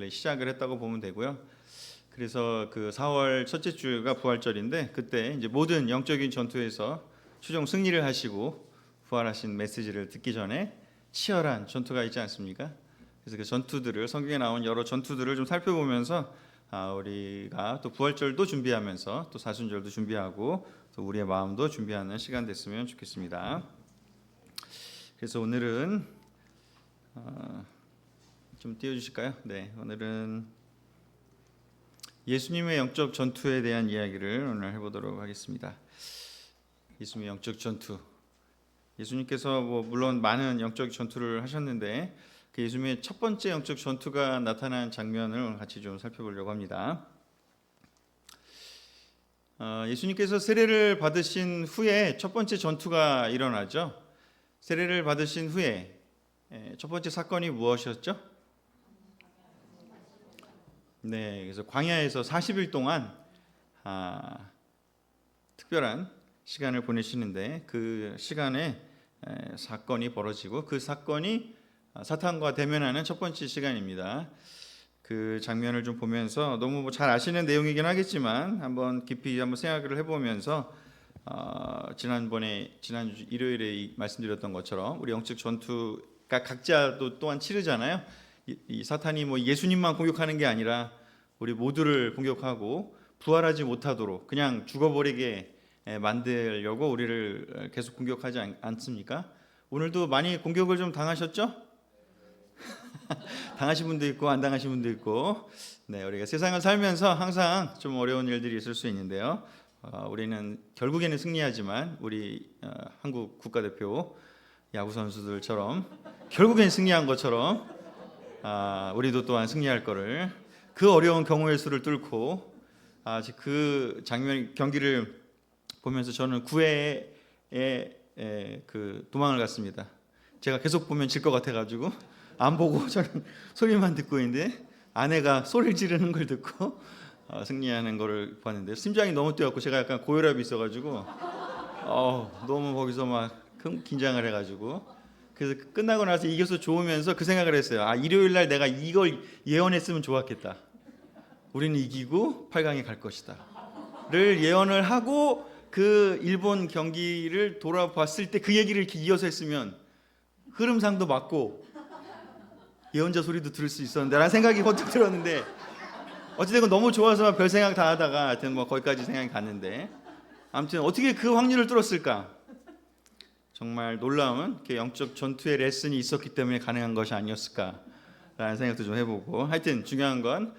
원래 시작을 했다고 보면 되고요. 그래서 그 4월 첫째 주가 부활절인데 그때 이제 모든 영적인 전투에서 최종 승리를 하시고 부활하신 메시지를 듣기 전에 치열한 전투가 있지 않습니까? 그래서 그 전투들을 성경에 나온 여러 전투들을 좀 살펴보면서 우리가 또 부활절도 준비하면서 또 사순절도 준비하고 또 우리의 마음도 준비하는 시간 됐으면 좋겠습니다. 그래서 오늘은 좀 띄워주실까요? 네, 오늘은 예수님의 영적 전투에 대한 이야기를 오늘 해보도록 하겠습니다. 예수님의 영적 전투. 예수님께서 물론 많은 영적 전투를 하셨는데 그 예수님의 첫 번째 영적 전투가 나타난 장면을 같이 좀 살펴보려고 합니다. 예수님께서 세례를 받으신 후에 첫 번째 전투가 일어나죠. 세례를 받으신 후에 첫 번째 사건이 무엇이었죠? 네, 그래서 광야에서 40일 동안 특별한 시간을 보내시는데 그 시간에 사건이 벌어지고 그 사건이 사탄과 대면하는 첫 번째 시간입니다. 그 장면을 좀 보면서 너무 잘 아시는 내용이긴 하겠지만 한번 깊이 한번 생각을 해보면서 지난주 일요일에 말씀드렸던 것처럼 우리 영적 전투가 각자도 또한 치르잖아요. 이 사탄이 예수님만 공격하는 게 아니라 우리 모두를 공격하고 부활하지 못하도록 그냥 죽어버리게 만들려고 우리를 계속 공격하지 않습니까? 오늘도 많이 공격을 좀 당하셨죠? 당하신 분도 있고 안 당하신 분도 있고, 네, 우리가 세상을 살면서 항상 좀 어려운 일들이 있을 수 있는데요. 우리는 결국에는 승리하지만 우리 한국 국가대표 야구 선수들처럼 결국엔 승리한 것처럼 우리도 또한 승리할 거를 그 어려운 경우의 수를 뚫고 그 경기를 보면서 저는 9회에 그 도망을 갔습니다. 제가 계속 보면 질 것 같아가지고 안 보고 저는 소리만 듣고 있는데 아내가 소리를 지르는 걸 듣고 승리하는 거를 봤는데 심장이 너무 뛰었고 제가 약간 고혈압이 있어가지고 너무 거기서 막 긴장을 해가지고 그래서 끝나고 나서 이겨서 좋으면서 그 생각을 했어요. 일요일 날 내가 이걸 예언했으면 좋았겠다. 우리는 이기고 8강에 갈 것이다 를 예언을 하고 그 일본 경기를 돌아봤을 때 그 얘기를 이렇게 이어서 했으면 흐름상도 맞고 예언자 소리도 들을 수 있었는데 라는 생각이 번뜩 들었는데 어찌됐건 너무 좋아서 별 생각 다 하다가 하여튼 거기까지 생각이 갔는데 아무튼 어떻게 그 확률을 뚫었을까? 정말 놀라운 영적 전투의 레슨이 있었기 때문에 가능한 것이 아니었을까라는 생각도 좀 해보고 하여튼 중요한 건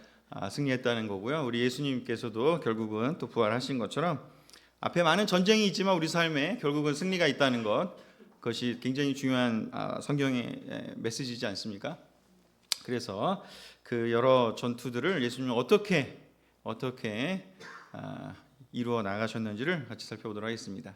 승리했다는 거고요. 우리 예수님께서도 결국은 또 부활하신 것처럼 앞에 많은 전쟁이 있지만 우리 삶에 결국은 승리가 있다는 것, 그것이 굉장히 중요한 성경의 메시지이지 않습니까? 그래서 그 여러 전투들을 예수님은 어떻게 이루어 나가셨는지를 같이 살펴보도록 하겠습니다.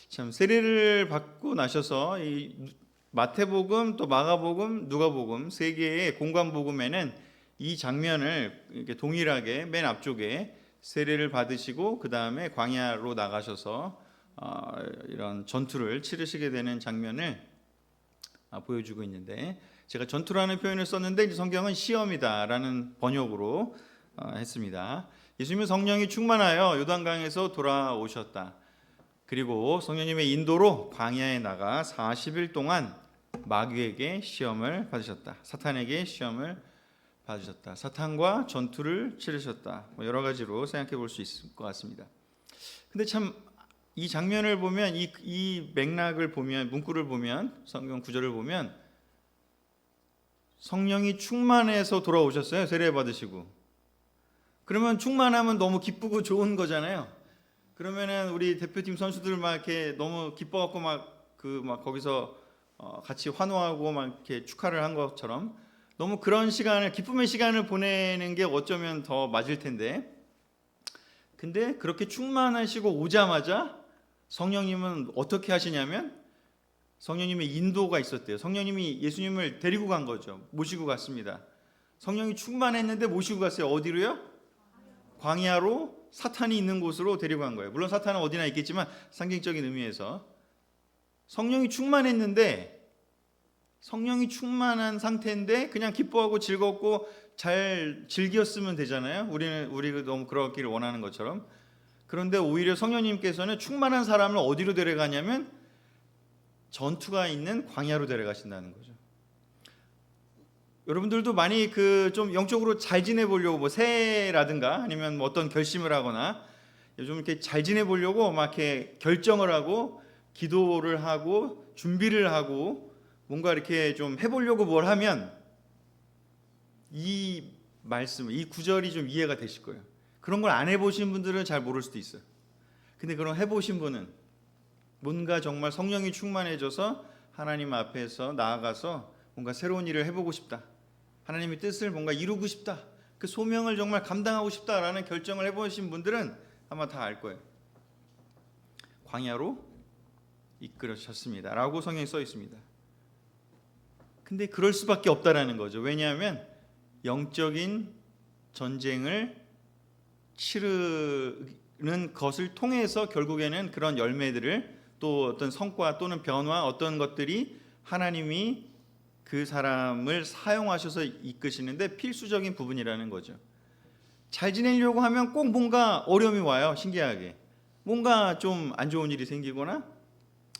참 세례를 받고 나셔서 이 마태복음 또 마가복음 누가복음 세 개의 공관복음에는 이 장면을 이렇게 동일하게 맨 앞쪽에 세례를 받으시고 그 다음에 광야로 나가셔서 이런 전투를 치르시게 되는 장면을 보여주고 있는데 제가 전투라는 표현을 썼는데 성경은 시험이다라는 번역으로 했습니다. 예수님은 성령이 충만하여 요단강에서 돌아오셨다. 그리고 성령님의 인도로 광야에 나가 40일 동안 마귀에게 시험을 받으셨다. 사탄에게 시험을 받으셨다. 사탄과 전투를 치르셨다. 여러 가지로 생각해 볼 수 있을 것 같습니다. 근데 참 이 장면을 보면 이 맥락을 보면 문구를 보면 성경 구절을 보면 성령이 충만해서 돌아오셨어요. 세례 받으시고. 그러면 충만하면 너무 기쁘고 좋은 거잖아요. 그러면은 우리 대표팀 선수들 막 이렇게 너무 기뻐갖고 막 거기서 같이 환호하고 막 이렇게 축하를 한 것처럼 너무 그런 시간을 기쁨의 시간을 보내는 게 어쩌면 더 맞을 텐데. 근데 그렇게 충만하시고 오자마자 성령님은 어떻게 하시냐면 성령님의 인도가 있었대요. 성령님이 예수님을 데리고 간 거죠. 모시고 갔습니다. 성령이 충만했는데 모시고 갔어요. 어디로요? 광야로 사탄이 있는 곳으로 데리고 간 거예요. 물론 사탄은 어디나 있겠지만 상징적인 의미에서 성령이 충만했는데 성령이 충만한 상태인데 그냥 기뻐하고 즐겁고 잘 즐겼으면 되잖아요. 우리가 너무 그렇기를 원하는 것처럼. 그런데 오히려 성령님께서는 충만한 사람을 어디로 데려가냐면 전투가 있는 광야로 데려가신다는 거죠. 여러분들도 많이 좀 영적으로 잘 지내보려고 뭐 새해라든가 아니면 뭐 어떤 결심을 하거나 요즘 이렇게 잘 지내보려고 막 이렇게 결정을 하고 기도를 하고 준비를 하고 뭔가 이렇게 좀 해보려고 뭘 하면 이 말씀, 이 구절이 좀 이해가 되실 거예요. 그런 걸 안 해보신 분들은 잘 모를 수도 있어요. 근데 그런 해보신 분은 뭔가 정말 성령이 충만해져서 하나님 앞에서 나아가서 뭔가 새로운 일을 해보고 싶다. 하나님의 뜻을 뭔가 이루고 싶다. 그 소명을 정말 감당하고 싶다라는 결정을 해보신 분들은 아마 다 알 거예요. 광야로 이끌어졌습니다. 라고 성경에 써 있습니다. 근데 그럴 수밖에 없다라는 거죠. 왜냐하면 영적인 전쟁을 치르는 것을 통해서 결국에는 그런 열매들을 또 어떤 성과 또는 변화 어떤 것들이 하나님이 그 사람을 사용하셔서 이끄시는데 필수적인 부분이라는 거죠. 잘 지내려고 하면 꼭 뭔가 어려움이 와요. 신기하게. 뭔가 좀 안 좋은 일이 생기거나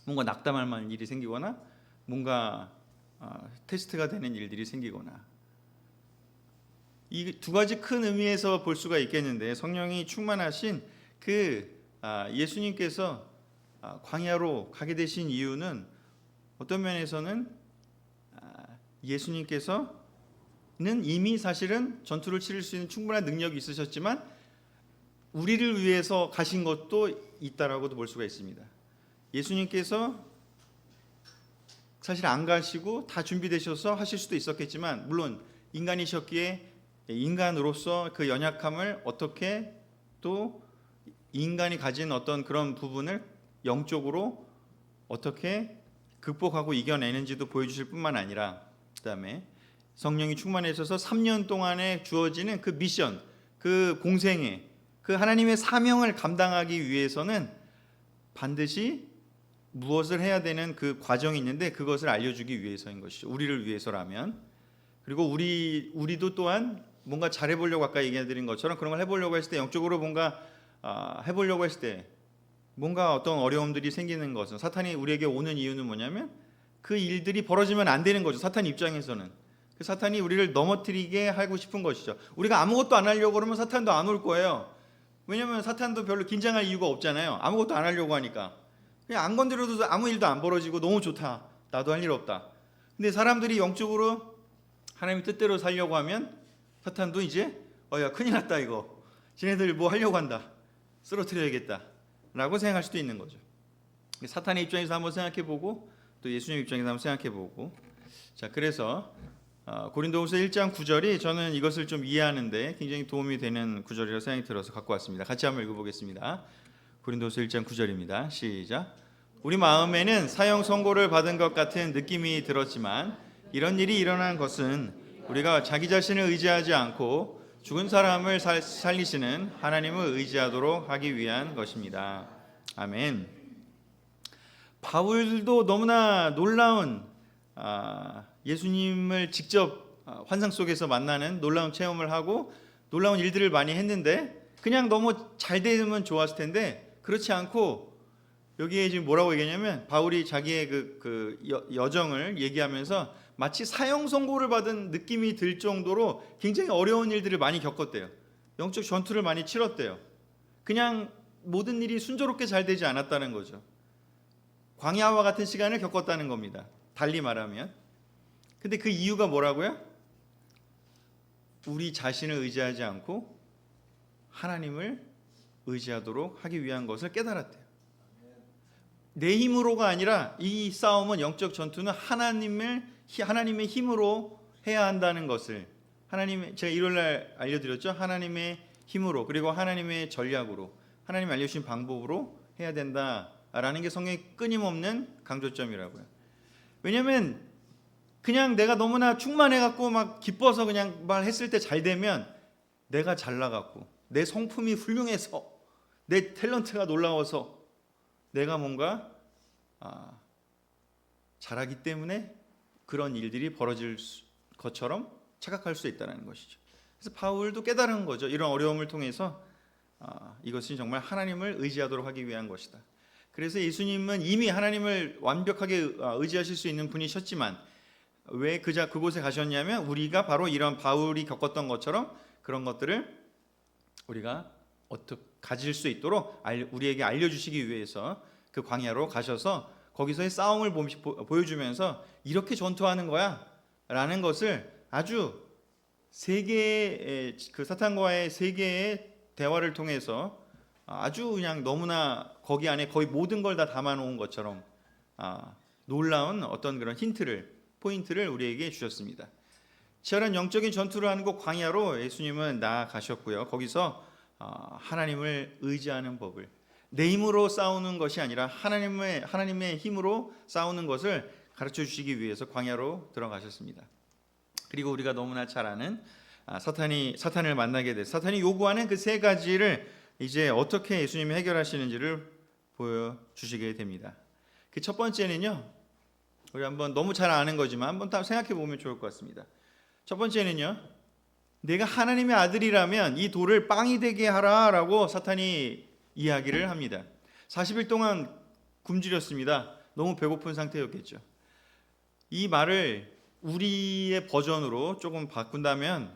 뭔가 낙담할 만한 일이 생기거나 뭔가 테스트가 되는 일들이 생기거나 이 두 가지 큰 의미에서 볼 수가 있겠는데 성령이 충만하신 예수님께서 광야로 가게 되신 이유는 어떤 면에서는 예수님께서는 이미 사실은 전투를 치를 수 있는 충분한 능력이 있으셨지만 우리를 위해서 가신 것도 있다라고도 볼 수가 있습니다. 예수님께서 사실 안 가시고 다 준비되셔서 하실 수도 있었겠지만 물론 인간이셨기에 인간으로서 그 연약함을 어떻게 또 인간이 가진 어떤 그런 부분을 영적으로 어떻게 극복하고 이겨내는지도 보여주실 뿐만 아니라 그다음에 성령이 충만해져서 3년 동안에 주어지는 그 미션, 그 공생애, 그 하나님의 사명을 감당하기 위해서는 반드시 무엇을 해야 되는 그 과정이 있는데 그것을 알려주기 위해서인 것이죠. 우리를 위해서라면. 그리고 우리도 또한 뭔가 잘해보려고 아까 얘기해드린 것처럼 그런 걸 해보려고 했을 때 영적으로 뭔가 해보려고 했을 때 뭔가 어떤 어려움들이 생기는 것은 사탄이 우리에게 오는 이유는 뭐냐면 그 일들이 벌어지면 안 되는 거죠. 사탄 입장에서는. 그 사탄이 우리를 넘어뜨리게 하고 싶은 것이죠. 우리가 아무것도 안 하려고 그러면 사탄도 안 올 거예요. 왜냐하면 사탄도 별로 긴장할 이유가 없잖아요. 아무것도 안 하려고 하니까. 그냥 안 건드려도 아무 일도 안 벌어지고 너무 좋다. 나도 할 일 없다. 근데 사람들이 영적으로 하나님의 뜻대로 살려고 하면 사탄도 이제 야 큰일 났다 이거. 쟤네들 뭐 하려고 한다. 쓰러뜨려야겠다. 라고 생각할 수도 있는 거죠. 사탄의 입장에서 한번 생각해보고 또 예수님 입장에서 한번 생각해보고 자 그래서 고린도후서 1장 9절이 저는 이것을 좀 이해하는데 굉장히 도움이 되는 구절이라고 생각이 들어서 갖고 왔습니다. 같이 한번 읽어보겠습니다. 고린도후서 1장 9절입니다. 시작. 우리 마음에는 사형 선고를 받은 것 같은 느낌이 들었지만 이런 일이 일어난 것은 우리가 자기 자신을 의지하지 않고 죽은 사람을 살리시는 하나님을 의지하도록 하기 위한 것입니다. 아멘. 바울도 너무나 놀라운 예수님을 직접 환상 속에서 만나는 놀라운 체험을 하고 놀라운 일들을 많이 했는데 그냥 너무 잘 되면 좋았을 텐데 그렇지 않고 여기에 지금 뭐라고 얘기하냐면 바울이 자기의 그 여정을 얘기하면서 마치 사형 선고를 받은 느낌이 들 정도로 굉장히 어려운 일들을 많이 겪었대요. 영적 전투를 많이 치렀대요. 그냥 모든 일이 순조롭게 잘 되지 않았다는 거죠. 광야와 같은 시간을 겪었다는 겁니다. 달리 말하면. 근데 그 이유가 뭐라고요? 우리 자신을 의지하지 않고 하나님을 의지하도록 하기 위한 것을 깨달았대요. 내 힘으로가 아니라 이 싸움은 영적 전투는 하나님의 힘으로 해야 한다는 것을 제가 일요일날 알려드렸죠. 하나님의 힘으로 그리고 하나님의 전략으로 하나님이 알려주신 방법으로 해야 된다라는 게 성경의 끊임없는 강조점이라고요. 왜냐하면 그냥 내가 너무나 충만해갖고 막 기뻐서 그냥 말했을 때 잘 되면 내가 잘나갖고 내 성품이 훌륭해서 내 탤런트가 놀라워서 내가 뭔가 잘하기 때문에 그런 일들이 벌어질 것처럼 착각할 수 있다는 것이죠. 그래서 바울도 깨달은 거죠. 이런 어려움을 통해서 이것이 정말 하나님을 의지하도록 하기 위한 것이다. 그래서 예수님은 이미 하나님을 완벽하게 의지하실 수 있는 분이셨지만 왜 그곳에 가셨냐면 우리가 바로 이런 바울이 겪었던 것처럼 그런 것들을 우리가 어떻게 가질 수 있도록 우리에게 알려주시기 위해서 그 광야로 가셔서 거기서의 싸움을 보여주면서 이렇게 전투하는 거야 라는 것을 아주 세계의 그 사탄과의 세계의 대화를 통해서 아주 그냥 너무나 거기 안에 거의 모든 걸 다 담아놓은 것처럼 놀라운 어떤 그런 포인트를 우리에게 주셨습니다. 치열한 영적인 전투를 하는 곳 광야로 예수님은 나아가셨고요. 거기서 하나님을 의지하는 법을 내 힘으로 싸우는 것이 아니라 하나님의 힘으로 싸우는 것을 가르쳐 주시기 위해서 광야로 들어가셨습니다. 그리고 우리가 너무나 잘 아는 사탄을 만나게 돼 사탄이 요구하는 그 세 가지를 이제 어떻게 예수님이 해결하시는지를 보여주시게 됩니다. 그 첫 번째는요, 우리 한번 너무 잘 아는 거지만 한번 다 생각해 보면 좋을 것 같습니다. 첫 번째는요, 내가 하나님의 아들이라면 이 돌을 빵이 되게 하라라고 사탄이 이야기를 합니다. 40일 동안 굶주렸습니다. 너무 배고픈 상태였겠죠. 이 말을 우리의 버전으로 조금 바꾼다면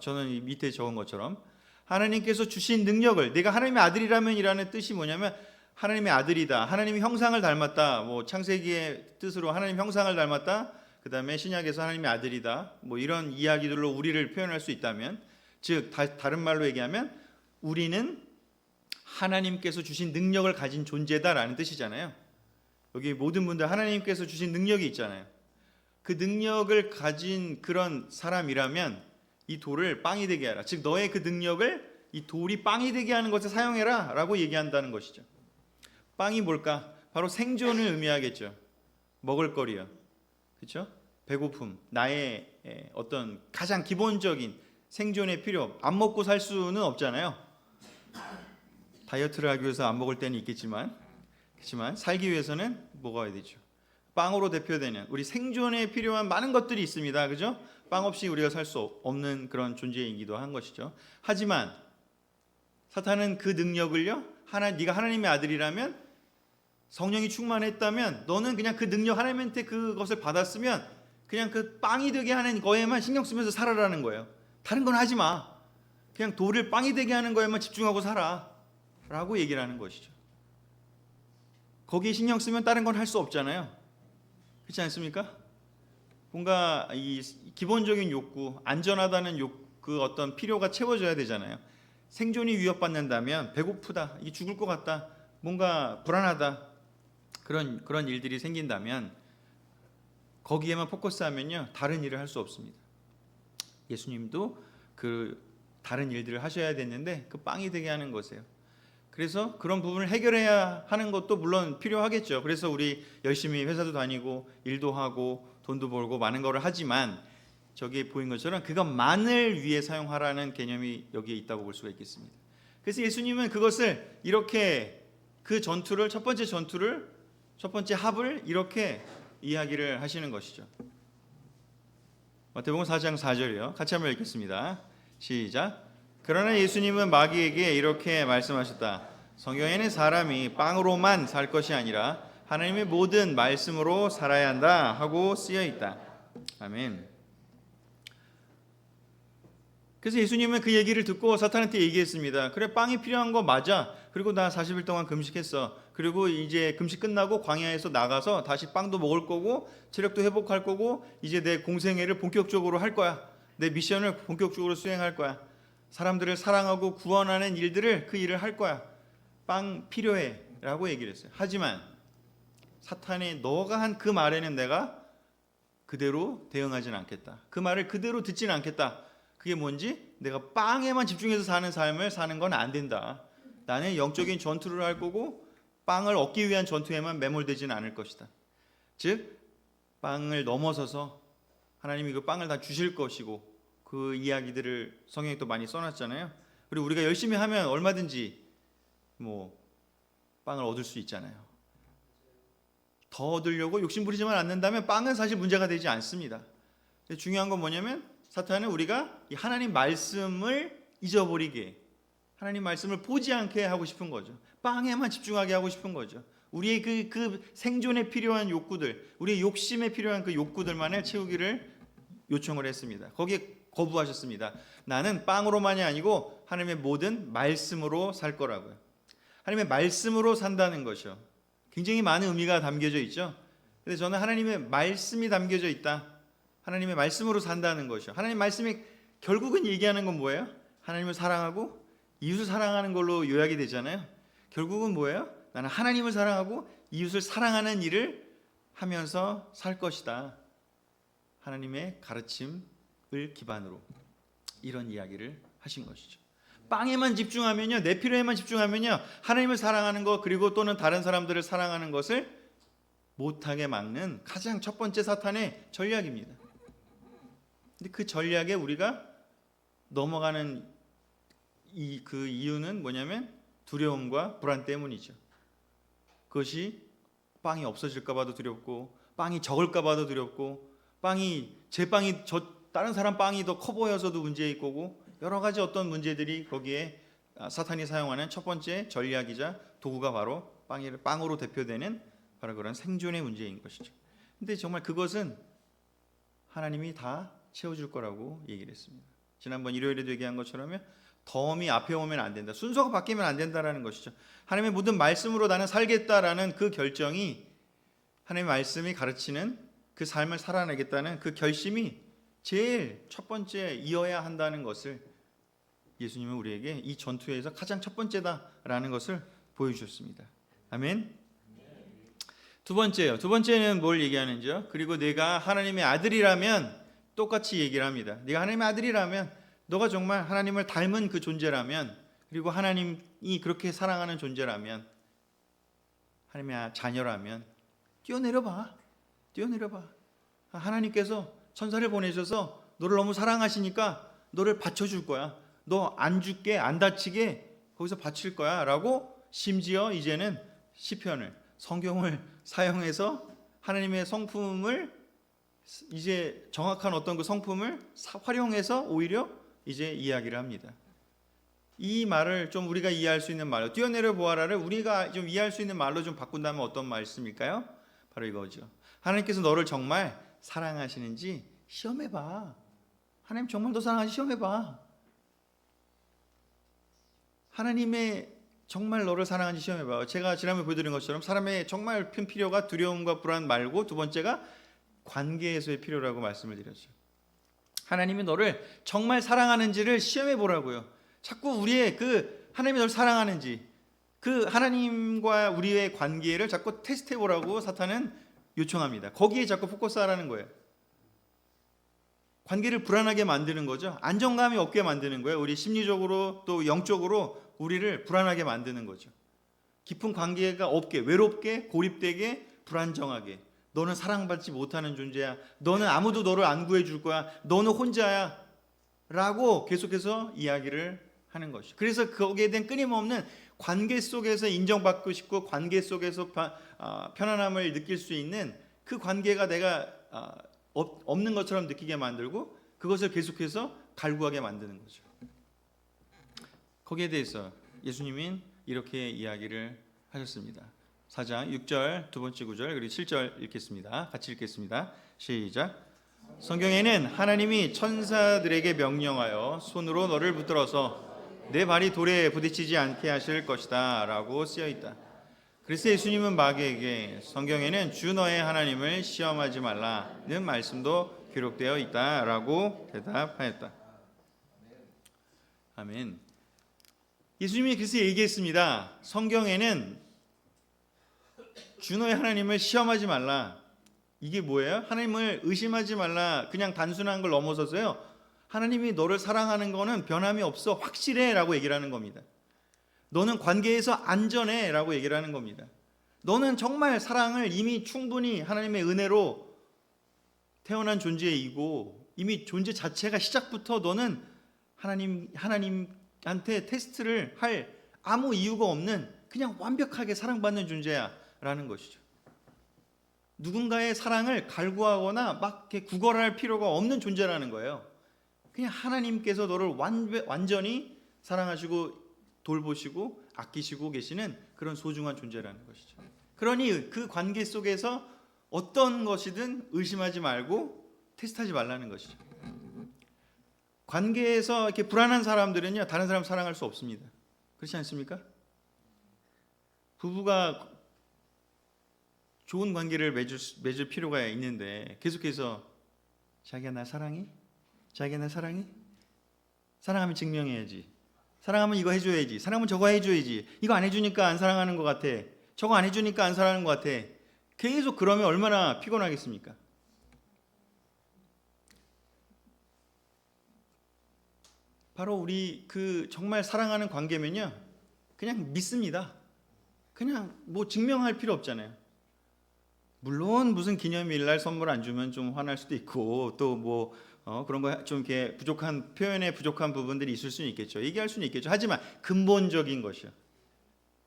저는 이 밑에 적은 것처럼 하나님께서 주신 능력을 내가 하나님의 아들이라면 이라는 뜻이 뭐냐면 하나님의 아들이다, 하나님의 형상을 닮았다, 뭐 창세기의 뜻으로 하나님 형상을 닮았다, 그 다음에 신약에서 하나님의 아들이다, 뭐 이런 이야기들로 우리를 표현할 수 있다면, 즉 다른 말로 얘기하면 우리는 하나님께서 주신 능력을 가진 존재다라는 뜻이잖아요. 여기 모든 분들 하나님께서 주신 능력이 있잖아요. 그 능력을 가진 그런 사람이라면 이 돌을 빵이 되게 하라, 즉 너의 그 능력을 이 돌이 빵이 되게 하는 것에 사용해라 라고 얘기한다는 것이죠. 빵이 뭘까? 바로 생존을 의미하겠죠. 먹을거리요, 그렇죠? 배고픔, 나의 어떤 가장 기본적인 생존의 필요. 안 먹고 살 수는 없잖아요. 다이어트를 하기 위해서 안 먹을 때는 있겠지만, 그렇지만 살기 위해서는 먹어야 되죠. 빵으로 대표되는 우리 생존에 필요한 많은 것들이 있습니다. 그죠? 빵 없이 우리가 살 수 없는 그런 존재이기도 한 것이죠. 하지만 사탄은 그 능력을요, 네가 하나님의 아들이라면, 성령이 충만했다면 너는 그냥 그 능력, 하나님한테 그것을 받았으면 그냥 그 빵이 되게 하는 거에만 신경 쓰면서 살아라는 거예요. 다른 건 하지 마. 그냥 돌을 빵이 되게 하는 거에만 집중하고 살아 라고 얘기를 하는 것이죠. 거기에 신경 쓰면 다른 건 할 수 없잖아요. 그렇지 않습니까? 뭔가 이 기본적인 욕구, 안전하다는 그 어떤 필요가 채워져야 되잖아요. 생존이 위협받는다면, 배고프다, 이게 죽을 것 같다, 뭔가 불안하다, 그런 일들이 생긴다면 거기에만 포커스하면요, 다른 일을 할 수 없습니다. 예수님도 그 다른 일들을 하셔야 됐는데 그 빵이 되게 하는 것이에요. 그래서 그런 부분을 해결해야 하는 것도 물론 필요하겠죠. 그래서 우리 열심히 회사도 다니고 일도 하고 돈도 벌고 많은 거를 하지만 저기에 보인 것처럼 그것만을 위해 사용하라는 개념이 여기에 있다고 볼 수가 있겠습니다. 그래서 예수님은 그것을 이렇게 첫 번째 합을 이렇게 이야기를 하시는 것이죠. 마태복음 4장 4절이요. 같이 한번 읽겠습니다. 시작. 그러나 예수님은 마귀에게 이렇게 말씀하셨다. 성경에는 사람이 빵으로만 살 것이 아니라 하나님의 모든 말씀으로 살아야 한다 하고 쓰여 있다. 아멘. 그래서 예수님은 그 얘기를 듣고 사탄한테 얘기했습니다. 그래, 빵이 필요한 거 맞아. 그리고 나 40일 동안 금식했어. 그리고 이제 금식 끝나고 광야에서 나가서 다시 빵도 먹을 거고 체력도 회복할 거고 이제 내 공생애를 본격적으로 할 거야. 내 미션을 본격적으로 수행할 거야. 사람들을 사랑하고 구원하는 일들을 그 일을 할 거야. 빵 필요해 라고 얘기를 했어요. 하지만 사탄이 너가 한 그 말에는 내가 그대로 대응하지는 않겠다. 그 말을 그대로 듣지는 않겠다. 그게 뭔지, 내가 빵에만 집중해서 사는 삶을 사는 건 안 된다. 나는 영적인 전투를 할 거고 빵을 얻기 위한 전투에만 매몰되지는 않을 것이다. 즉 빵을 넘어서서 하나님이 그 빵을 다 주실 것이고, 그 이야기들을 성경에 또 많이 써놨잖아요. 그리고 우리가 열심히 하면 얼마든지 빵을 얻을 수 있잖아요. 더 얻으려고 욕심부리지만 않는다면 빵은 사실 문제가 되지 않습니다. 근데 중요한 건 뭐냐면 사탄은 우리가 이 하나님 말씀을 잊어버리게, 하나님 말씀을 보지 않게 하고 싶은 거죠. 빵에만 집중하게 하고 싶은 거죠. 우리의 그 생존에 필요한 욕구들, 우리의 욕심에 필요한 그 욕구들만을 채우기를 요청을 했습니다. 거기에 거부하셨습니다. 나는 빵으로만이 아니고 하나님의 모든 말씀으로 살 거라고요. 하나님의 말씀으로 산다는 것이요, 굉장히 많은 의미가 담겨져 있죠. 근데 저는 하나님의 말씀이 담겨져 있다, 하나님의 말씀으로 산다는 것이요, 하나님 말씀이 결국은 얘기하는 건 뭐예요? 하나님을 사랑하고 이웃을 사랑하는 걸로 요약이 되잖아요. 결국은 뭐예요? 나는 하나님을 사랑하고 이웃을 사랑하는 일을 하면서 살 것이다. 하나님의 가르침을 기반으로 이런 이야기를 하신 것이죠. 빵에만 집중하면요, 내 필요에만 집중하면요, 하나님을 사랑하는 것 그리고 또는 다른 사람들을 사랑하는 것을 못하게 막는 가장 첫 번째 사탄의 전략입니다. 근데 그 전략에 우리가 넘어가는 그 이유는 뭐냐면 두려움과 불안 때문이죠. 그것이 빵이 없어질까 봐도 두렵고, 빵이 적을까 봐도 두렵고, 제 빵이 다른 사람 빵이 더 커 보여서도 문제일 거고, 여러 가지 어떤 문제들이 거기에 사탄이 사용하는 첫 번째 전략이자 도구가 바로 빵으로 대표되는 바로 그런 생존의 문제인 것이죠. 근데 정말 그것은 하나님이 다 채워줄 거라고 얘기를 했습니다. 지난번 일요일에도 얘기한 것처럼 덤이 앞에 오면 안 된다, 순서가 바뀌면 안 된다라는 것이죠. 하나님의 모든 말씀으로 나는 살겠다라는 그 결정이, 하나님의 말씀이 가르치는 그 삶을 살아내겠다는 그 결심이 제일 첫 번째 이어야 한다는 것을 예수님은 우리에게 이 전투에서 가장 첫 번째다라는 것을 보여주셨습니다. 아멘. 두 번째는 뭘 얘기하는지요? 그리고 내가 하나님의 아들이라면, 똑같이 얘기를 합니다. 네가 하나님의 아들이라면, 너가 정말 하나님을 닮은 그 존재라면, 그리고 하나님이 그렇게 사랑하는 존재라면, 하나님의 자녀라면 뛰어내려봐. 하나님께서 천사를 보내셔서 너를 너무 사랑하시니까 너를 바쳐줄 거야. 너 안 죽게, 안 다치게 거기서 바칠 거야 라고, 심지어 이제는 시편을, 성경을 사용해서 하나님의 성품을, 이제 정확한 어떤 그 성품을 활용해서 오히려 이제 이야기를 합니다. 이 말을 좀 우리가 이해할 수 있는 말로, 뛰어내려 보아라를 우리가 좀 이해할 수 있는 말로 좀 바꾼다면 어떤 말씀일까요? 바로 이거죠. 하나님께서 너를 정말 사랑하시는지 시험해봐. 하나님 정말 너 사랑하는지 시험해봐. 하나님의 정말 너를 사랑하는지 시험해봐. 제가 지난번에 보여드린 것처럼 사람의 정말 큰 필요가 두려움과 불안 말고, 두 번째가 관계에서의 필요라고 말씀을 드렸죠. 하나님이 너를 정말 사랑하는지를 시험해 보라고요. 자꾸 우리의 그 하나님이 너를 사랑하는지, 그 하나님과 우리의 관계를 자꾸 테스트해 보라고 사탄은 요청합니다. 거기에 자꾸 포커스하라는 거예요. 관계를 불안하게 만드는 거죠. 안정감이 없게 만드는 거예요. 우리 심리적으로 또 영적으로 우리를 불안하게 만드는 거죠. 깊은 관계가 없게, 외롭게, 고립되게, 불안정하게. 너는 사랑받지 못하는 존재야. 너는 아무도 너를 안 구해줄 거야. 너는 혼자야. 라고 계속해서 이야기를 하는 것이죠. 그래서 거기에 대한 끊임없는 관계 속에서 인정받고 싶고, 관계 속에서 편안함을 느낄 수 있는 그 관계가 내가 없는 것처럼 느끼게 만들고, 그것을 계속해서 갈구하게 만드는 거죠. 거기에 대해서 예수님은 이렇게 이야기를 하셨습니다. 4장 6절 두 번째 구절 그리고 7절 읽겠습니다. 같이 읽겠습니다. 시작. 성경에는 하나님이 천사들에게 명령하여 손으로 너를 붙들어서 내 발이 돌에 부딪히지 않게 하실 것이다 라고 쓰여 있다. 그래서 예수님은 마귀에게 성경에는 주 너의 하나님을 시험하지 말라는 말씀도 기록되어 있다 라고 대답하였다. 아멘. 예수님이 그래서 얘기했습니다. 성경에는 주 너의 하나님을 시험하지 말라. 이게 뭐예요? 하나님을 의심하지 말라. 그냥 단순한 걸 넘어서서요, 하나님이 너를 사랑하는 거는 변함이 없어, 확실해 라고 얘기를 하는 겁니다. 너는 관계에서 안전해 라고 얘기를 하는 겁니다. 너는 정말 사랑을 이미 충분히 하나님의 은혜로 태어난 존재이고, 이미 존재 자체가 시작부터 너는 하나님한테 테스트를 할 아무 이유가 없는, 그냥 완벽하게 사랑받는 존재야 라는 것이죠. 누군가의 사랑을 갈구하거나 막 이렇게 구걸할 필요가 없는 존재라는 거예요. 그냥 하나님께서 너를 완전히 사랑하시고 돌보시고 아끼시고 계시는 그런 소중한 존재라는 것이죠. 그러니 그 관계 속에서 어떤 것이든 의심하지 말고 테스트하지 말라는 것이죠. 관계에서 이렇게 불안한 사람들은요, 다른 사람 사랑할 수 없습니다. 그렇지 않습니까? 부부가 좋은 관계를 맺을 필요가 있는데 계속해서 자기야 나 사랑해? 자기야 나 사랑해? 사랑하면 증명해야지. 사랑하면 이거 해줘야지. 사랑하면 저거 해줘야지. 이거 안 해주니까 안 사랑하는 것 같아. 저거 안 해주니까 안 사랑하는 것 같아. 계속 그러면 얼마나 피곤하겠습니까? 바로 우리 그 정말 사랑하는 관계면요, 그냥 믿습니다. 그냥 뭐 증명할 필요 없잖아요. 물론 무슨 기념일날 선물 안 주면 좀 화날 수도 있고 또 뭐 그런 거 좀 이렇게 부족한 표현에 부족한 부분들이 있을 수는 있겠죠. 얘기할 수는 있겠죠. 하지만 근본적인 것이요,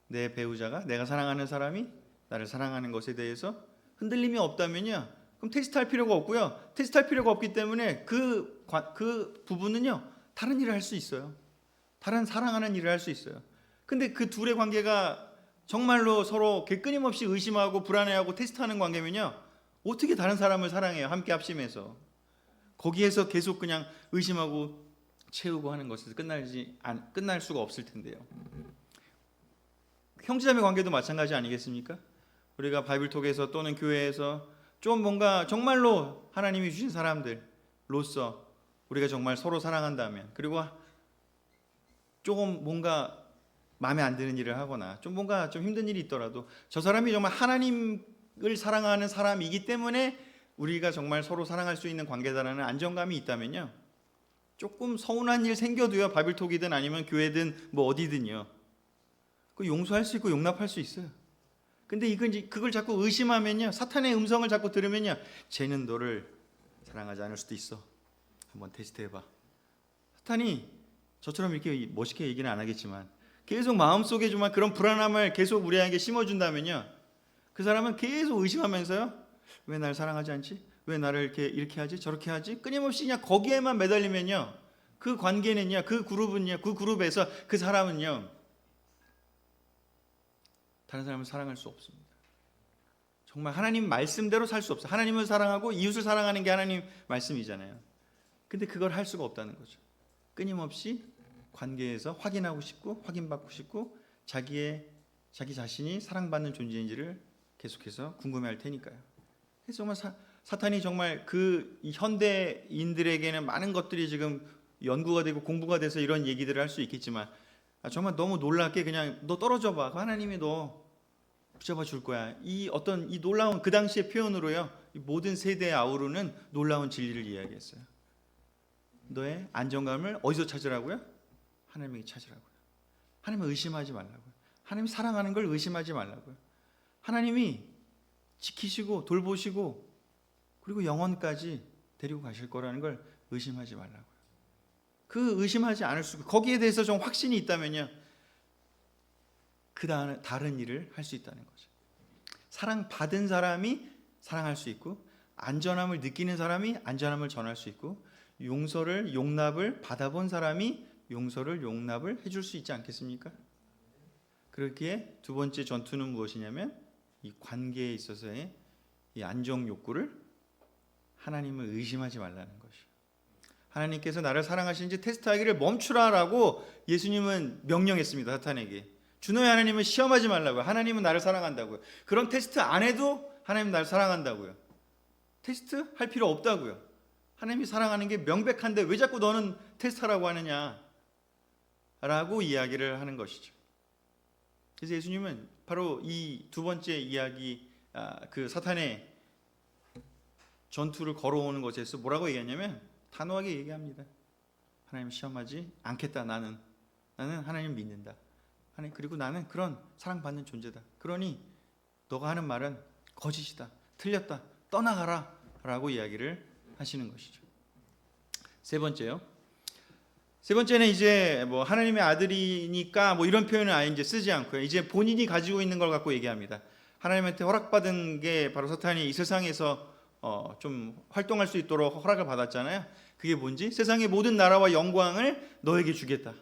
내 배우자가, 내가 사랑하는 사람이 나를 사랑하는 것에 대해서 흔들림이 없다면요, 그럼 테스트할 필요가 없고요. 테스트할 필요가 없기 때문에 그 부분은요, 다른 일을 할 수 있어요. 다른 사랑하는 일을 할 수 있어요. 근데 그 둘의 관계가 정말로 서로 끊임없이 의심하고 불안해하고 테스트하는 관계면요, 어떻게 다른 사람을 사랑해요? 함께 합심해서. 거기에서 계속 그냥 의심하고 채우고 하는 것에서 끝날 수가 없을 텐데요. 형제자매 관계도 마찬가지 아니겠습니까? 우리가 바이블톡에서 또는 교회에서 좀 뭔가 정말로 하나님이 주신 사람들로서 우리가 정말 서로 사랑한다면, 그리고 조금 뭔가 마음에 안 드는 일을 하거나 좀 뭔가 좀 힘든 일이 있더라도 저 사람이 정말 하나님을 사랑하는 사람이기 때문에 우리가 정말 서로 사랑할 수 있는 관계다라는 안정감이 있다면요, 조금 서운한 일 생겨도요, 바이블톡이든 아니면 교회든 뭐 어디든요, 그 용서할 수 있고 용납할 수 있어요. 근데 그걸 자꾸 의심하면요, 사탄의 음성을 자꾸 들으면요, 쟤는 너를 사랑하지 않을 수도 있어. 한번 테스트해봐. 사탄이 저처럼 이렇게 멋있게 얘기는 안 하겠지만 계속 마음속에 정말 그런 불안함을 계속 우리에게 심어준다면요, 그 사람은 계속 의심하면서요, 왜 날 사랑하지 않지? 왜 나를 이렇게 하지? 저렇게 하지? 끊임없이 그냥 거기에만 매달리면요, 그 관계는요, 그 그룹에서 그 사람은요, 다른 사람을 사랑할 수 없습니다. 정말 하나님 말씀대로 살 수 없어요. 하나님을 사랑하고 이웃을 사랑하는 게 하나님 말씀이잖아요. 근데 그걸 할 수가 없다는 거죠. 끊임없이 관계에서 확인하고 싶고 확인받고 싶고 자기 자신이 사랑받는 존재인지를 계속해서 궁금해할 테니까요. 그래서 정말 사탄이 정말 이 현대인들에게는 많은 것들이 지금 연구가 되고 공부가 돼서 이런 얘기들을 할 수 있겠지만, 정말 너무 놀랍게 그냥 너 떨어져 봐, 하나님이 너 붙잡아 줄 거야, 이 놀라운 그 당시의 표현으로요, 모든 세대에 아우르는 놀라운 진리를 이야기했어요. 너의 안정감을 어디서 찾으라고요? 하나님에게 찾으라고요. 하나님을 의심하지 말라고요. 하나님이 사랑하는 걸 의심하지 말라고요. 하나님이 지키시고 돌보시고 그리고 영원까지 데리고 가실 거라는 걸 의심하지 말라고요. 그 의심하지 않을 수, 거기에 대해서 좀 확신이 있다면요, 그 다른 일을 할 수 있다는 거죠. 사랑받은 사람이 사랑할 수 있고, 안전함을 느끼는 사람이 안전함을 전할 수 있고, 용납을 받아본 사람이 용서를 용납을 해줄 수 있지 않겠습니까? 그렇기에 두 번째 전투는 무엇이냐면, 이 관계에 있어서의 이 안정 욕구를 하나님을 의심하지 말라는 것이요. 하나님께서 나를 사랑하시는지 테스트하기를 멈추라라고 예수님은 명령했습니다. 사탄에게. 주너의 하나님은 시험하지 말라고요. 하나님은 나를 사랑한다고요. 그런 테스트 안 해도 하나님 나를 사랑한다고요. 테스트 할 필요 없다고요. 하나님이 사랑하는 게 명백한데 왜 자꾸 너는 테스트하라고 하느냐 라고 이야기를 하는 것이죠. 그래서 예수님은 바로 이 두 번째 이야기, 그 사탄의 전투를 걸어오는 것에서 뭐라고 얘기하냐면 단호하게 얘기합니다. 하나님 시험하지 않겠다. 나는 하나님 믿는다. 그리고 나는 그런 사랑받는 존재다. 그러니 너가 하는 말은 거짓이다, 틀렸다, 떠나가라 라고 이야기를 하시는 것이죠. 세 번째는 이제 뭐 하나님의 아들이니까 뭐 이런 표현을 아예 이제 쓰지 않고요, 이제 본인이 가지고 있는 걸 갖고 얘기합니다. 하나님한테 허락받은 게 바로 사탄이 이 세상에서 좀 활동할 수 있도록 허락을 받았잖아요. 그게 뭔지? 세상의 모든 나라와 영광을 너에게 주겠다.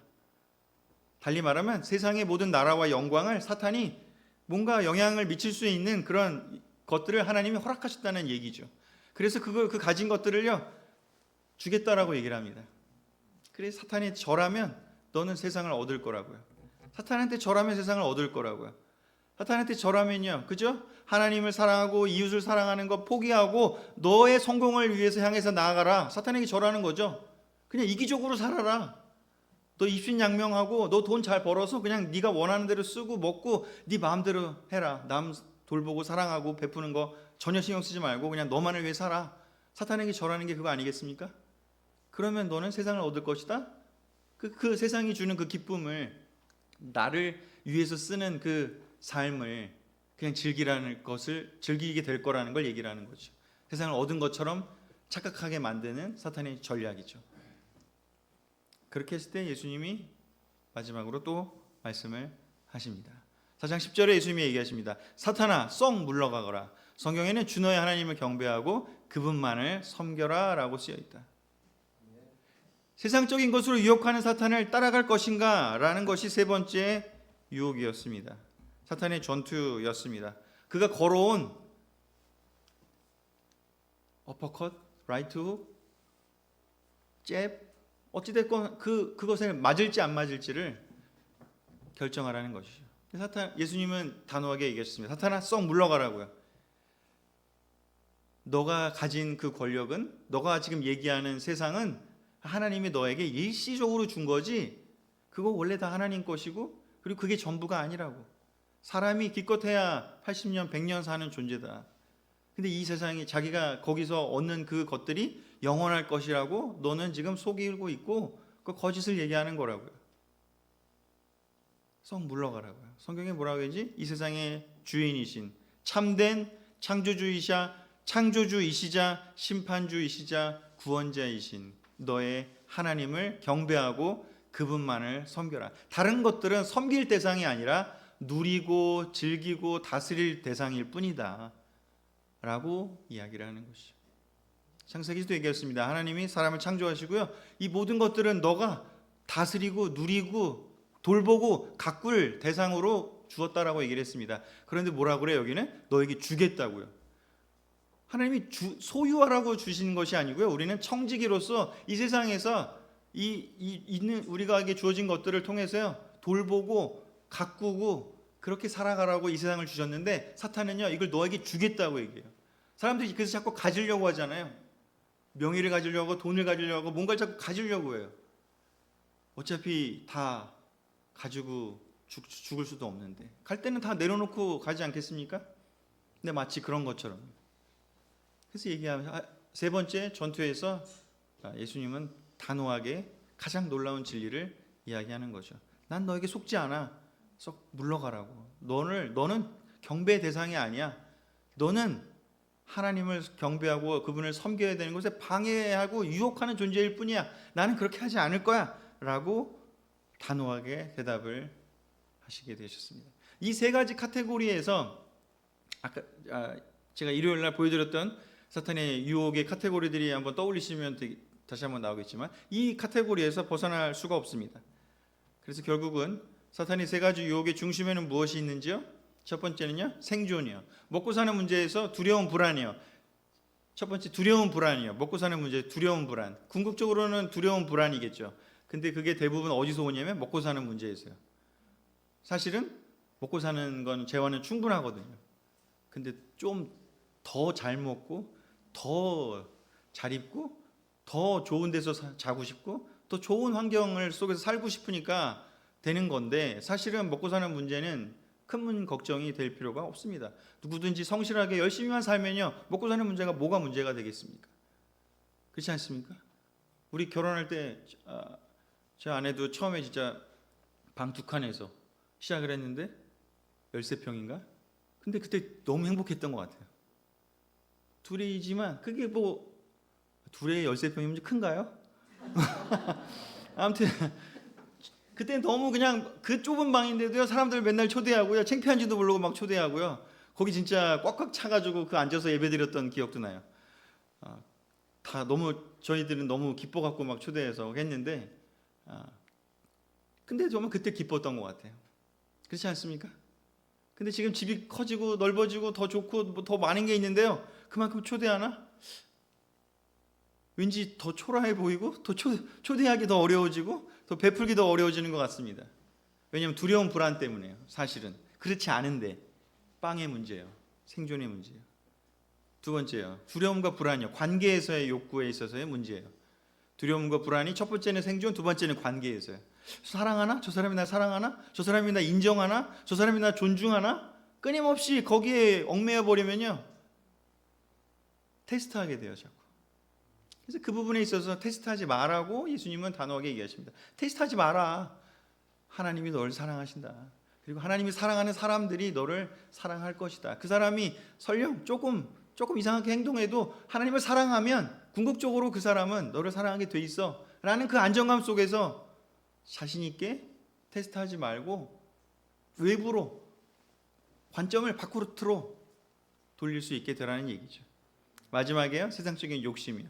달리 말하면 세상의 모든 나라와 영광을 사탄이 뭔가 영향을 미칠 수 있는 그런 것들을 하나님이 허락하셨다는 얘기죠. 그래서 그 가진 것들을요 주겠다라고 얘기를 합니다. 그래서 사탄이 절하면 너는 세상을 얻을 거라고요. 사탄한테 절하면 세상을 얻을 거라고요. 사탄한테 절하면요, 그죠? 하나님을 사랑하고 이웃을 사랑하는 거 포기하고 너의 성공을 위해서 향해서 나아가라. 사탄에게 절하는 거죠. 그냥 이기적으로 살아라. 너 입신양명하고 너 돈 잘 벌어서 그냥 네가 원하는 대로 쓰고 먹고 네 마음대로 해라. 남 돌보고 사랑하고 베푸는 거 전혀 신경 쓰지 말고 그냥 너만을 위해 살아. 사탄에게 절하는 게 그거 아니겠습니까? 그러면 너는 세상을 얻을 것이다. 그 세상이 주는 그 기쁨을, 나를 위해서 쓰는 그 삶을 그냥 즐기게 될 거라는 걸 얘기를 하는 거죠. 세상을 얻은 것처럼 착각하게 만드는 사탄의 전략이죠. 그렇게 했을 때 예수님이 마지막으로 또 말씀을 하십니다. 4장 10절에 예수님이 얘기하십니다. 사탄아 썩 물러가거라. 성경에는 주 너의 하나님을 경배하고 그분만을 섬겨라 라고 쓰여 있다. 세상적인 것으로 유혹하는 사탄을 따라갈 것인가 라는 것이 세 번째 유혹이었습니다. 사탄의 전투였습니다. 그가 걸어온 어퍼컷, 라이트 훅, 잽, 어찌됐건 그것에 맞을지 안 맞을지를 결정하라는 것이죠. 예수님은 단호하게 얘기하셨습니다. 사탄아 썩 물러가라고요. 너가 가진 그 권력은, 너가 지금 얘기하는 세상은 하나님이 너에게 일시적으로 준 거지 그거 원래 다 하나님 것이고 그리고 그게 전부가 아니라고. 사람이 기껏해야 80년 100년 사는 존재다. 근데 이 세상이 자기가 거기서 얻는 그 것들이 영원할 것이라고 너는 지금 속이고 있고 그 거짓을 얘기하는 거라고요. 썩 물러가라고요. 성경에 뭐라고 하지? 이 세상의 주인이신 참된 창조주이시자 심판주이시자 구원자이신 너의 하나님을 경배하고 그분만을 섬겨라. 다른 것들은 섬길 대상이 아니라 누리고 즐기고 다스릴 대상일 뿐이다 라고 이야기를 하는 것이죠. 창세기도 얘기했습니다. 하나님이 사람을 창조하시고요, 이 모든 것들은 너가 다스리고 누리고 돌보고 가꿀 대상으로 주었다라고 얘기를 했습니다. 그런데 뭐라고 그래요? 여기는 너에게 주겠다고요. 하나님이 소유하라고 주신 것이 아니고요, 우리는 청지기로서 이 세상에서 있는 우리가에게 주어진 것들을 통해서요 돌보고 가꾸고 그렇게 살아가라고 이 세상을 주셨는데, 사탄은요 이걸 너에게 주겠다고 얘기해요. 사람들이 그래서 자꾸 가지려고 하잖아요. 명예를 가지려고 하고 돈을 가지려고 하고 뭔가를 자꾸 가지려고 해요. 어차피 다 가지고 죽을 수도 없는데 갈 때는 다 내려놓고 가지 않겠습니까? 근데 마치 그런 것처럼. 그래서 얘기하면 세 번째 전투에서 예수님은 단호하게 가장 놀라운 진리를 이야기하는 거죠. 난 너에게 속지 않아. 썩 물러가라고. 너는 경배의 대상이 아니야. 너는 하나님을 경배하고 그분을 섬겨야 되는 것에 방해하고 유혹하는 존재일 뿐이야. 나는 그렇게 하지 않을 거야 라고 단호하게 대답을 하시게 되셨습니다. 이 세 가지 카테고리에서 아까 제가 일요일 날 보여드렸던 사탄의 유혹의 카테고리들이 한번 떠올리시면 다시 한번 나오겠지만 이 카테고리에서 벗어날 수가 없습니다. 그래서 결국은 사탄의 세 가지 유혹의 중심에는 무엇이 있는지요? 첫 번째는요, 생존이요. 먹고 사는 문제에서 두려움, 불안이요. 첫 번째 두려움, 불안이요. 먹고 사는 문제 두려움, 불안. 궁극적으로는 두려움, 불안이겠죠. 근데 그게 대부분 어디서 오냐면 먹고 사는 문제에서요. 사실은 먹고 사는 건 재원은 충분하거든요. 근데 좀 더 잘 먹고 더 잘 입고 더 좋은 데서 자고 싶고 더 좋은 환경을 속에서 살고 싶으니까 되는 건데, 사실은 먹고 사는 문제는 큰 걱정이 될 필요가 없습니다. 누구든지 성실하게 열심히만 살면요 먹고 사는 문제가 뭐가 문제가 되겠습니까? 그렇지 않습니까? 우리 결혼할 때 제 아내도 처음에 진짜 방 2칸에서 시작을 했는데 13평인가? 근데 그때 너무 행복했던 것 같아요. 둘이지만 그게 뭐 둘에 13평이면 큰가요? 아무튼 그때 너무 그냥 그 좁은 방인데도요 사람들 맨날 초대하고요, 창피한지도 모르고 막 초대하고요, 거기 진짜 꽉꽉 차가지고 그 앉아서 예배드렸던 기억도 나요. 다 너무 저희들은 너무 기뻐갖고 막 초대해서 했는데, 근데 정말 그때 기뻤던 것 같아요. 그렇지 않습니까? 근데 지금 집이 커지고 넓어지고 더 좋고 뭐더 많은 게 있는데요, 그만큼 초대하나? 왠지 더 초라해 보이고 더 초대하기 더 어려워지고 더 베풀기 더 어려워지는 것 같습니다. 왜냐하면 두려움 불안 때문에요. 사실은 그렇지 않은데 빵의 문제예요. 생존의 문제예요. 두 번째요, 두려움과 불안이요, 관계에서의 욕구에 있어서의 문제예요. 두려움과 불안이 첫 번째는 생존, 두 번째는 관계에서요. 사랑하나? 저 사람이 나 사랑하나? 저 사람이 나 인정하나? 저 사람이 나 존중하나? 끊임없이 거기에 얽매여 버리면요, 테스트하게 돼요, 자꾸. 그래서 그 부분에 있어서 테스트하지 말라고 예수님은 단호하게 얘기하십니다. 테스트하지 마라. 하나님이 너를 사랑하신다. 그리고 하나님이 사랑하는 사람들이 너를 사랑할 것이다. 그 사람이 설령 조금 이상하게 행동해도 하나님을 사랑하면 궁극적으로 그 사람은 너를 사랑하게 돼 있어 라는 그 안정감 속에서 자신 있게 테스트하지 말고 외부로, 관점을 바깥으로 돌릴 수 있게 되라는 얘기죠. 마지막에요, 세상적인 욕심이요.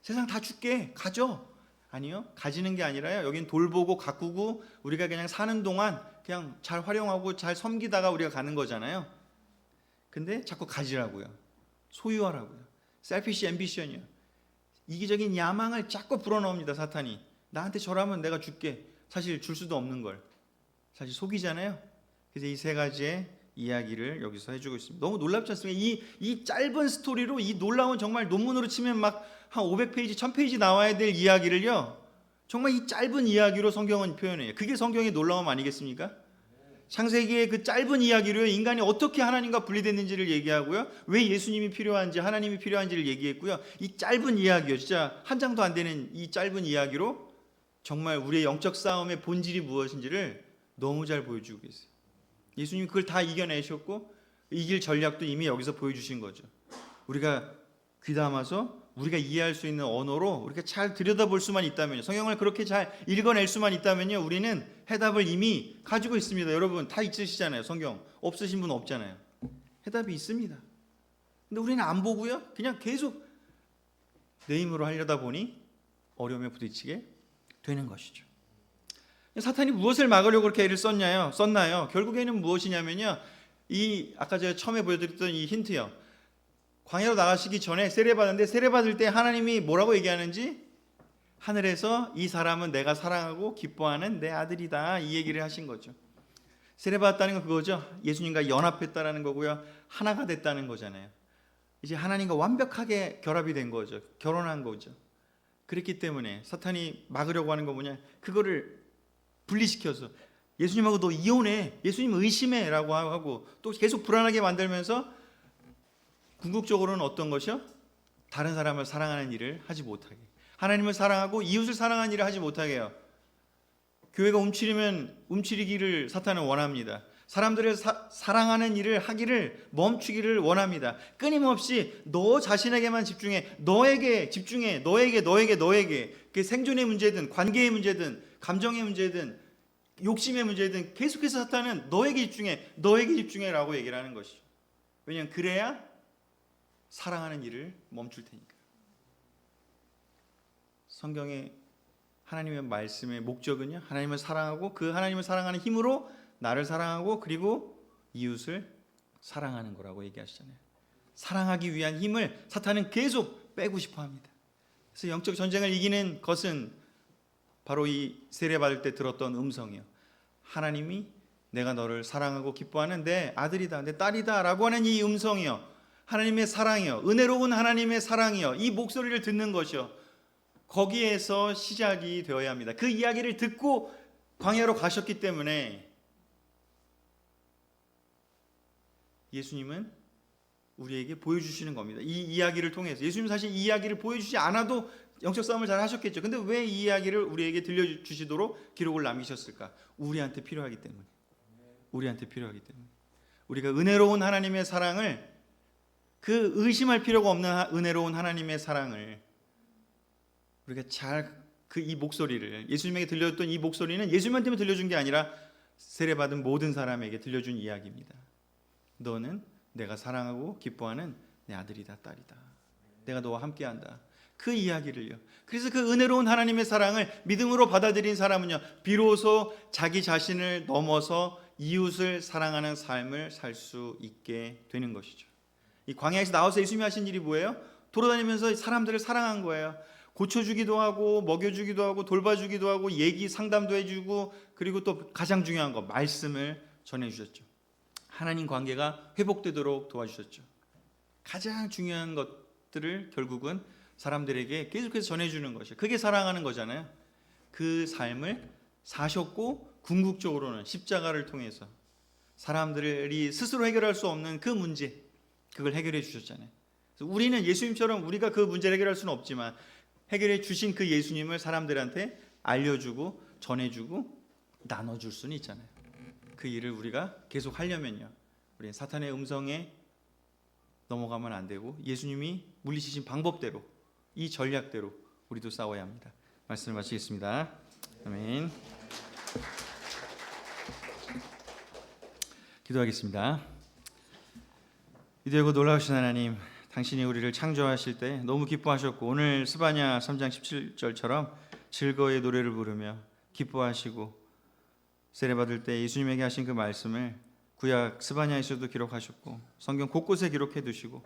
세상 다 줄게, 가져. 아니요, 가지는 게 아니라요, 여긴 돌보고 가꾸고 우리가 그냥 사는 동안 그냥 잘 활용하고 잘 섬기다가 우리가 가는 거잖아요. 근데 자꾸 가지라고요, 소유하라고요. 셀피시 앰비션이요, 이기적인 야망을 자꾸 불어넣습니다, 사탄이. 나한테 저라면 내가 줄게. 사실 줄 수도 없는 걸 사실 속이잖아요. 그래서 이 세 가지의 이야기를 여기서 해주고 있습니다. 너무 놀랍지 않습니까? 이 짧은 스토리로 이 놀라운, 정말 논문으로 치면 막 한 500페이지, 1000페이지 나와야 될 이야기를요, 정말 이 짧은 이야기로 성경은 표현해요. 그게 성경의 놀라움 아니겠습니까? 창세기의 그 짧은 이야기로 인간이 어떻게 하나님과 분리됐는지를 얘기하고요, 왜 예수님이 필요한지, 하나님이 필요한지를 얘기했고요. 이 짧은 이야기요, 진짜 한 장도 안 되는 이 짧은 이야기로 정말 우리의 영적 싸움의 본질이 무엇인지를 너무 잘 보여주고 계세요. 예수님이 그걸 다 이겨내셨고 이길 전략도 이미 여기서 보여주신 거죠. 우리가 귀담아서 우리가 이해할 수 있는 언어로 우리가 잘 들여다볼 수만 있다면요, 성경을 그렇게 잘 읽어낼 수만 있다면요, 우리는 해답을 이미 가지고 있습니다. 여러분 다 있으시잖아요. 성경 없으신 분 없잖아요. 해답이 있습니다. 근데 우리는 안 보고요, 그냥 계속 내 힘으로 하려다 보니 어려움에 부딪히게 되는 것이죠. 사탄이 무엇을 막으려고 그렇게 애를 썼나요? 결국에는 무엇이냐면요, 이 아까 제가 처음에 보여드렸던 이 힌트요, 광야로 나가시기 전에 세례받았는데, 세례받을 때 하나님이 뭐라고 얘기하는지, 하늘에서 이 사람은 내가 사랑하고 기뻐하는 내 아들이다, 이 얘기를 하신 거죠. 세례받았다는 건 그거죠. 예수님과 연합했다는 거고요, 하나가 됐다는 거잖아요. 이제 하나님과 완벽하게 결합이 된 거죠. 결혼한 거죠. 그렇기 때문에 사탄이 막으려고 하는 거 뭐냐, 그거를 분리시켜서 예수님하고 너 이혼해, 예수님 의심해 라고 하고 또 계속 불안하게 만들면서 궁극적으로는 어떤 것이요? 다른 사람을 사랑하는 일을 하지 못하게, 하나님을 사랑하고 이웃을 사랑하는 일을 하지 못하게 해요. 교회가 움츠리기를 사탄은 원합니다. 사람들을 사랑하는 일을 하기를 멈추기를 원합니다. 끊임없이 너 자신에게만 집중해, 너에게 집중해, 너에게. 그게 생존의 문제든 관계의 문제든 감정의 문제든 욕심의 문제든 계속해서 사탄은 너에게 집중해 라고 얘기를 하는 것이죠. 왜냐하면 그래야 사랑하는 일을 멈출 테니까. 성경의 하나님의 말씀의 목적은요, 하나님을 사랑하고 그 하나님을 사랑하는 힘으로 나를 사랑하고 그리고 이웃을 사랑하는 거라고 얘기하시잖아요. 사랑하기 위한 힘을 사탄은 계속 빼고 싶어 합니다. 그래서 영적 전쟁을 이기는 것은 바로 이 세례받을 때 들었던 음성이요, 하나님이 내가 너를 사랑하고 기뻐하는 내 아들이다, 내 딸이다 라고 하는 이 음성이요, 하나님의 사랑이요, 은혜로운 하나님의 사랑이요, 이 목소리를 듣는 것이요, 거기에서 시작이 되어야 합니다. 그 이야기를 듣고 광야로 가셨기 때문에 예수님은 우리에게 보여주시는 겁니다. 이 이야기를 통해서. 예수님 사실 이 이야기를 보여주지 않아도 영적 싸움을 잘 하셨겠죠. 근데 왜 이 이야기를 우리에게 들려주시도록 기록을 남기셨을까? 우리한테 필요하기 때문에. 우리가 은혜로운 하나님의 사랑을, 그 의심할 필요가 없는 은혜로운 하나님의 사랑을 우리가 잘, 이 목소리를, 예수님에게 들려줬던 이 목소리는 예수님한테만 들려준 게 아니라 세례받은 모든 사람에게 들려준 이야기입니다. 너는 내가 사랑하고 기뻐하는 내 아들이다, 딸이다. 내가 너와 함께한다. 그 이야기를요. 그래서 그 은혜로운 하나님의 사랑을 믿음으로 받아들인 사람은요, 비로소 자기 자신을 넘어서 이웃을 사랑하는 삶을 살 수 있게 되는 것이죠. 이 광야에서 나와서 예수님이 하신 일이 뭐예요? 돌아다니면서 사람들을 사랑한 거예요. 고쳐주기도 하고 먹여주기도 하고 돌봐주기도 하고 얘기 상담도 해주고, 그리고 또 가장 중요한 거 말씀을 전해주셨죠. 하나님 관계가 회복되도록 도와주셨죠. 가장 중요한 것들을 결국은 사람들에게 계속해서 전해주는 것이에요. 그게 사랑하는 거잖아요. 그 삶을 사셨고 궁극적으로는 십자가를 통해서 사람들이 스스로 해결할 수 없는 그 문제, 그걸 해결해 주셨잖아요. 그래서 우리는 예수님처럼 우리가 그 문제를 해결할 수는 없지만 해결해 주신 그 예수님을 사람들한테 알려주고 전해주고 나눠줄 수는 있잖아요. 그 일을 우리가 계속 하려면요, 우리는 사탄의 음성에 넘어가면 안 되고 예수님이 물리치신 방법대로, 이 전략대로 우리도 싸워야 합니다. 말씀을 마치겠습니다. 아멘. 기도하겠습니다. 위대하고 놀라우신 하나님, 당신이 우리를 창조하실 때 너무 기뻐하셨고, 오늘 스바냐 3장 17절처럼 즐거이 노래를 부르며 기뻐하시고 세례받을 때 예수님에게 하신 그 말씀을 구약 스바냐에서도 기록하셨고 성경 곳곳에 기록해 두시고